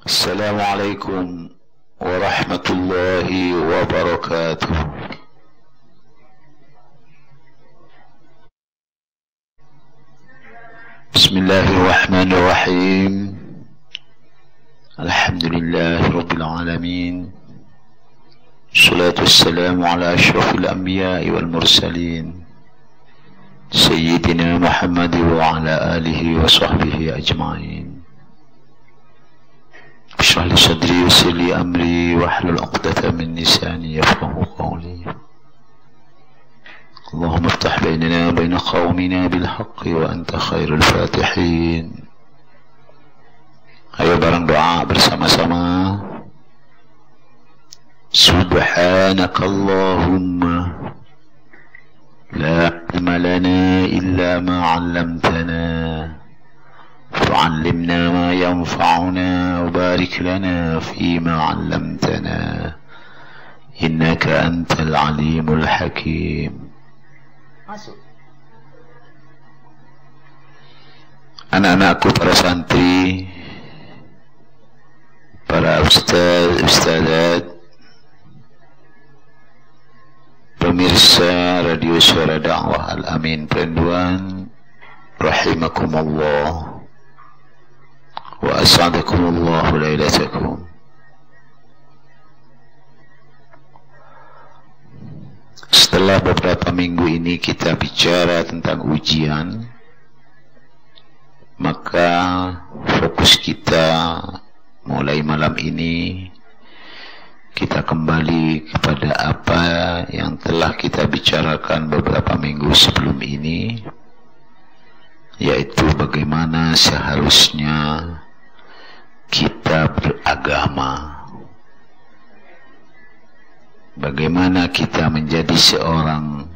Assalamualaikum warahmatullahi wabarakatuh. Bismillahirrahmanirrahim. Alhamdulillahi rabbil alamin. Salatu wassalamu ala asyrafil anbiya'i wal mursalin Sayyidina Muhammad wa ala alihi wa sahbihi ajma'in. Ishrah li sadri wa yassir li amri wahlul 'uqdatam min lisani yafqahu qawli. Allahumma iftah bainana wa bain qaumina bil haqqi wa anta khairul fatihin. Ayo bareng doa bersama-sama. Subhanakallahumma la ilma lana illa ma 'allamtana fa'allimna ma yanfa'una wa barik lana fima 'allamtana innaka antal alimul hakim. Masuk. Anak-anakku, para santri, para ustaz, ustazat, pemirsa Radio Suara Dakwah Al-Amin Perenduan, rahimakumullah wa as'adakumullahu lailatakum. Setelah beberapa minggu ini kita bicara tentang ujian, maka fokus kita mulai malam ini kita kembali kepada apa yang telah kita bicarakan beberapa minggu sebelum ini, yaitu bagaimana seharusnya kita beragama, bagaimana kita menjadi seorang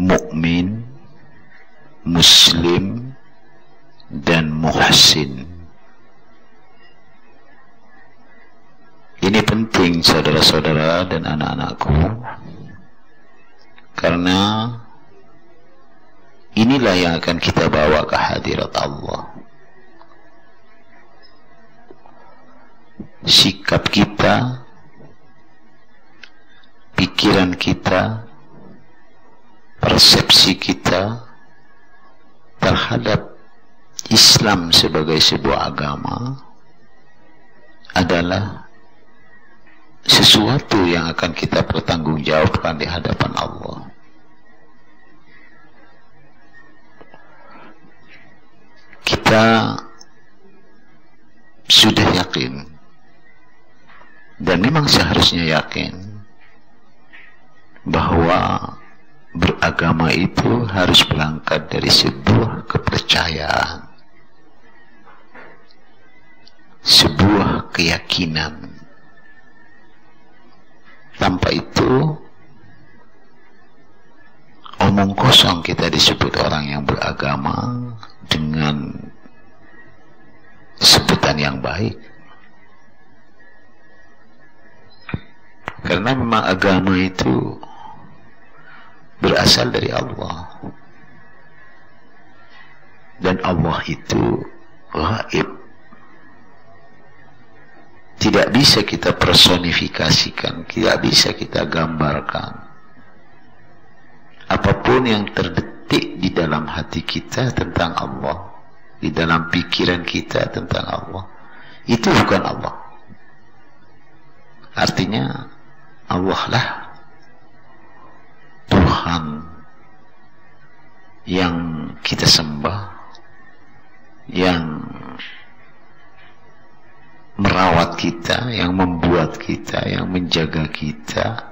mukmin, muslim, dan muhsin. Ini penting, saudara-saudara dan anak-anakku, karena inilah yang akan kita bawa ke hadirat Allah. Sikap kita, pikiran kita, persepsi kita terhadap Islam sebagai sebuah agama adalah sesuatu yang akan kita pertanggungjawabkan di hadapan Allah. Kita sudah yakin, dan memang seharusnya yakin, bahwa beragama itu harus berangkat dari sebuah kepercayaan, sebuah keyakinan. Tanpa itu, omong kosong kita disebut orang yang beragama dengan sebutan yang baik. Karena memang agama itu berasal dari Allah, dan Allah itu gaib. Tidak bisa kita personifikasikan, tidak bisa kita gambarkan. Apapun yang terdetik di dalam hati kita tentang Allah, di dalam pikiran kita tentang Allah, itu bukan Allah. Artinya Allah lah Tuhan yang kita sembah, yang merawat kita, yang membuat kita, yang menjaga kita.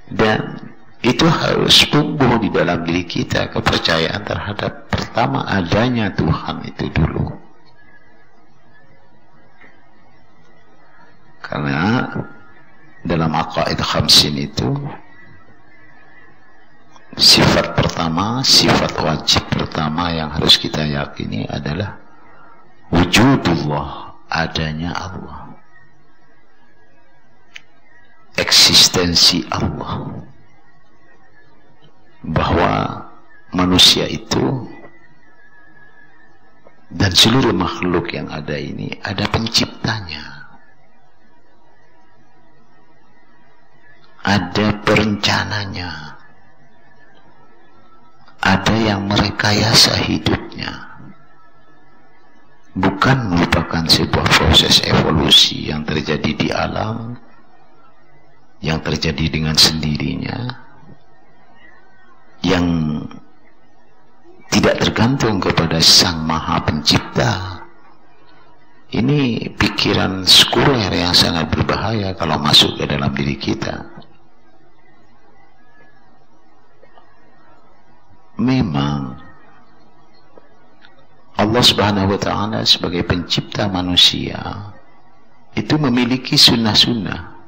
Dan itu harus tumbuh di dalam diri kita, kepercayaan terhadap pertama adanya Tuhan itu dulu. Karena dalam aqaid khamsin itu, sifat pertama, sifat wajib pertama yang harus kita yakini adalah wujudullah, adanya Allah, eksistensi Allah, bahwa manusia itu Dan seluruh makhluk yang ada ini ada penciptanya, ada perencananya, ada yang merekayasa hidupnya. Bukan merupakan sebuah proses evolusi yang terjadi di alam, yang terjadi dengan sendirinya, yang tidak tergantung kepada Sang Maha Pencipta. Ini pikiran sekuler yang sangat berbahaya kalau masuk ke dalam diri kita. Memang Allah Subhanahu wa Ta'ala sebagai pencipta manusia itu memiliki sunnah-sunnah.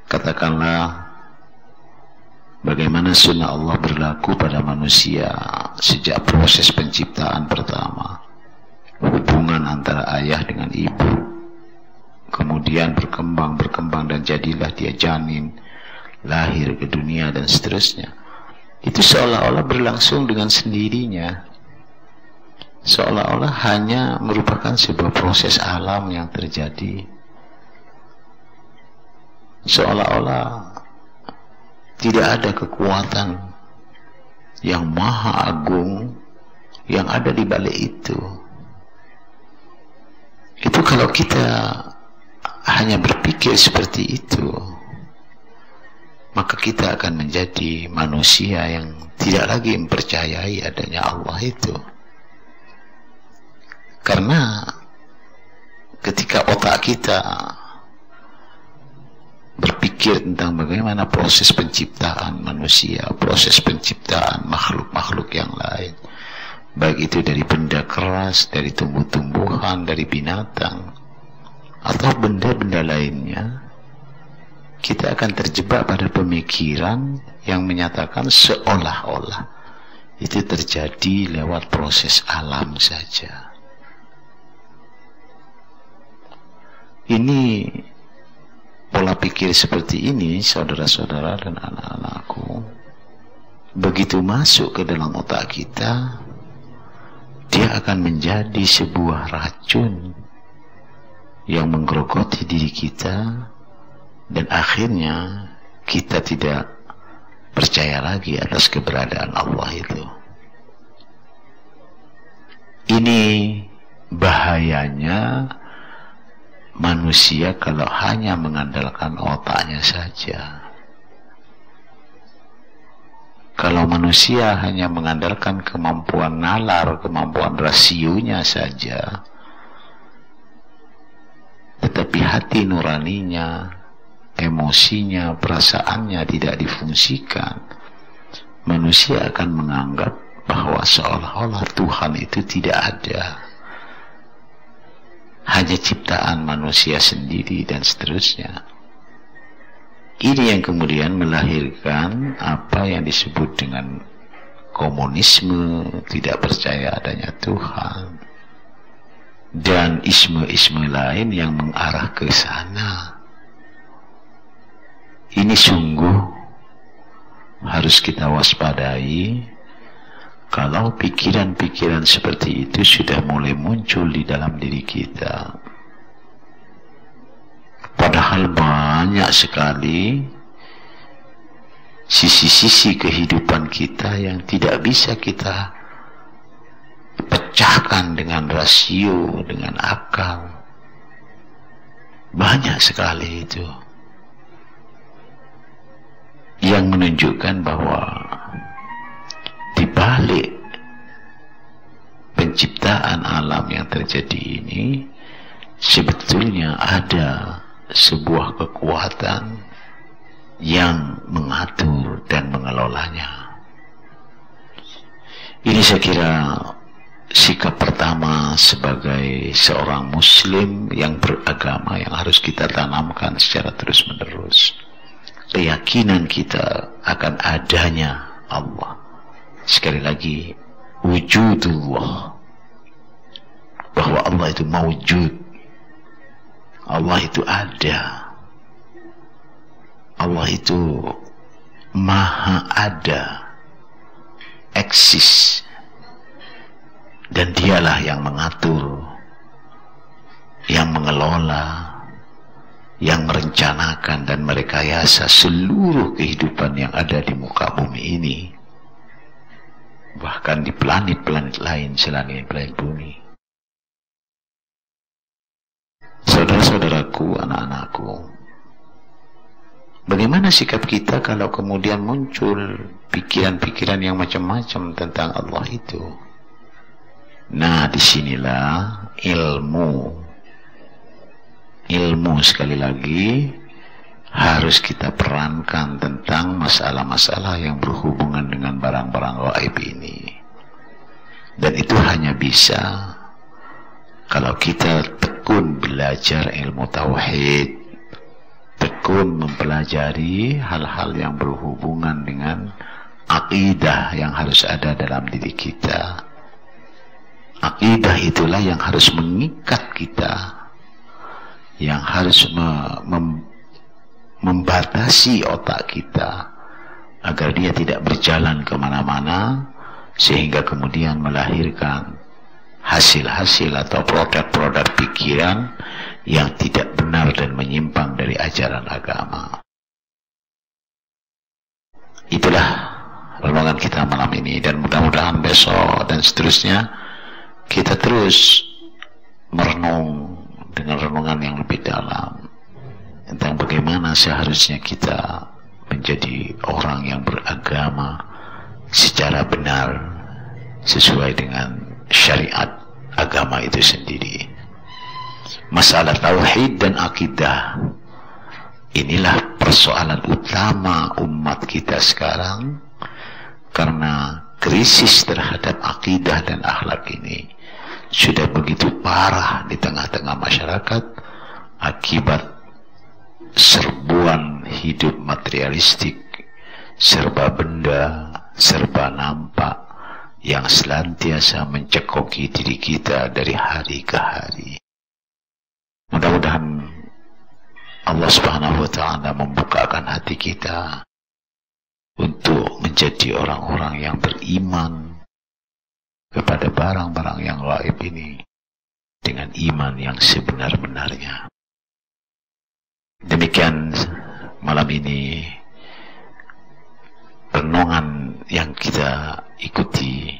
Katakanlah bagaimana sunnah Allah berlaku pada manusia sejak proses penciptaan pertama, hubungan antara ayah dengan ibu, kemudian berkembang dan jadilah dia janin, lahir ke dunia dan seterusnya. Itu seolah-olah berlangsung dengan sendirinya, seolah-olah hanya merupakan sebuah proses alam yang terjadi, seolah-olah tidak ada kekuatan yang maha agung yang ada di balik itu. Itu kalau kita hanya berpikir seperti itu, maka kita akan menjadi manusia yang tidak lagi mempercayai adanya Allah itu. Karena ketika otak kita berpikir tentang bagaimana proses penciptaan manusia, proses penciptaan makhluk-makhluk yang lain, baik itu dari benda keras, dari tumbuh-tumbuhan, dari binatang, atau benda-benda lainnya, kita akan terjebak pada pemikiran yang menyatakan seolah-olah itu terjadi lewat proses alam saja. Ini pola pikir seperti ini, saudara-saudara dan anak-anakku, begitu masuk ke dalam otak kita, dia akan menjadi sebuah racun yang menggerogoti diri kita, dan akhirnya kita tidak percaya lagi atas keberadaan Allah itu. Ini bahayanya manusia kalau hanya mengandalkan otaknya saja. Kalau manusia hanya mengandalkan kemampuan nalar, kemampuan rasionya saja, tetapi hati nuraninya, emosinya, perasaannya tidak difungsikan, manusia akan menganggap bahwa seolah-olah Tuhan itu tidak ada, hanya ciptaan manusia sendiri dan seterusnya. Ini yang kemudian melahirkan apa yang disebut dengan komunisme, tidak percaya adanya Tuhan, dan isme-isme lain yang mengarah ke sana. Ini sungguh harus kita waspadai kalau pikiran-pikiran seperti itu sudah mulai muncul di dalam diri kita. Padahal banyak sekali sisi-sisi kehidupan kita yang tidak bisa kita pecahkan dengan rasio, dengan akal. Banyak sekali itu yang menunjukkan bahwa di balik penciptaan alam yang terjadi ini sebetulnya ada sebuah kekuatan yang mengatur dan mengelolanya. Ini saya kira sikap pertama sebagai seorang muslim yang beragama yang harus kita tanamkan secara terus-menerus. Keyakinan kita akan adanya Allah. Sekali lagi, wujudullah, bahwa Allah itu mawjud, Allah itu ada, Allah itu maha ada, eksis Dan dialah yang mengatur, yang mengelola, yang merencanakan dan merekayasa seluruh kehidupan yang ada di muka bumi ini, bahkan di planet-planet lain selain planet bumi. Saudara-saudaraku, anak-anakku, bagaimana sikap kita kalau kemudian muncul pikiran-pikiran yang macam-macam tentang Allah itu? Nah, disinilah ilmu sekali lagi harus kita perankan tentang masalah-masalah yang berhubungan dengan barang-barang gaib ini. Dan itu hanya bisa kalau kita tekun belajar ilmu tauhid, tekun mempelajari hal-hal yang berhubungan dengan akidah yang harus ada dalam diri kita. Akidah itulah yang harus mengikat kita, yang harus membatasi otak kita agar dia tidak berjalan kemana-mana, sehingga kemudian melahirkan hasil-hasil atau produk-produk pikiran yang tidak benar dan menyimpang dari ajaran agama. Itulah renungan kita malam ini, dan mudah-mudahan besok dan seterusnya kita terus merenung dengan renungan yang lebih dalam tentang bagaimana seharusnya kita menjadi orang yang beragama secara benar sesuai dengan syariat agama itu sendiri. Masalah tauhid dan akidah, inilah persoalan utama umat kita sekarang, karena krisis terhadap akidah dan akhlak ini sudah begitu parah di tengah-tengah masyarakat akibat serbuan hidup materialistik, serba benda, serba nampak yang senantiasa mencekoki diri kita dari hari ke hari. Mudah-mudahan Allah Subhanahu wa Ta'ala membukakan hati kita untuk menjadi orang-orang yang beriman kepada barang-barang yang gaib ini dengan iman yang sebenar-benarnya. Demikian malam ini renungan yang kita ikuti.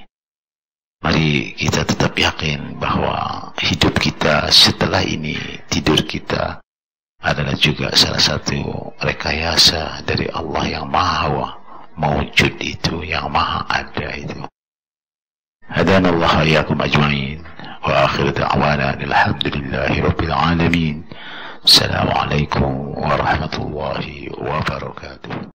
Mari kita tetap yakin bahwa hidup kita setelah ini, tidur kita adalah juga salah satu rekayasa dari Allah yang maha mawjud itu, yang maha ada itu. هدانا الله إياكم أجمعين وآخر دعوانا الحمد لله رب العالمين. السلام عليكم ورحمة الله وبركاته.